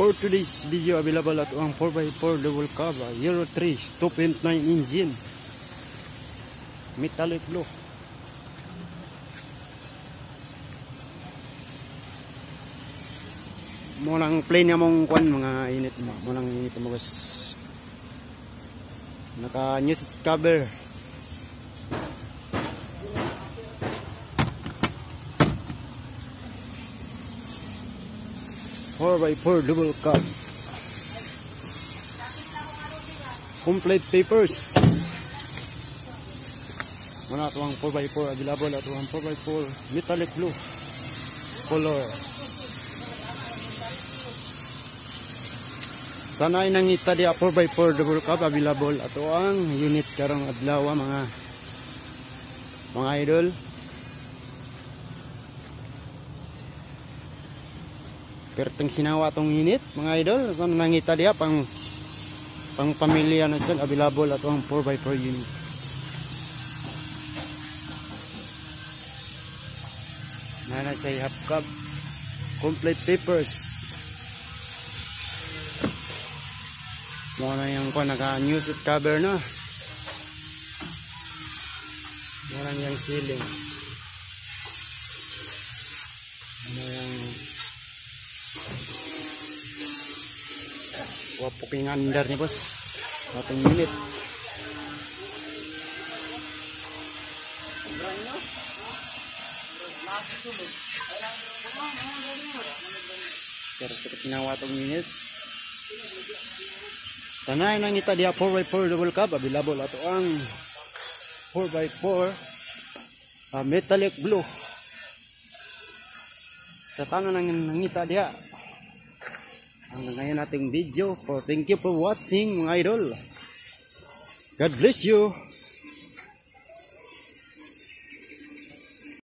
For today's video, available at ang 4x4 double cab Euro 3 2.9 engine metallic blue. Mulang plain niya mong kwan mga init mo. Mulang init mo guys. Naka new seat cover. Four by four double cab. Complete papers. Muna ito ang 4x4 available at ang 4x4 metallic blue color. Sana ay nangita di 4x4 double cab available at ang unit karong adlaw mga idol. Perteng sinawa tong unit mga idol. Sana nangita di pang pamilya na siya available at ang 4x4 unit. Nana say half cab complete papers. Muna yung ko naka new seat cover na. Muna yung ceiling. Muna yung wapuking under ni boss ating unit. Pero sinawa itong unit. Sana ay nangita diya 4x4 double cab available ato ang 4x4 metallic blue. Sa tanan nangita diya. Hanggang ngayon nating video. Thank you for watching mga idol. God bless you.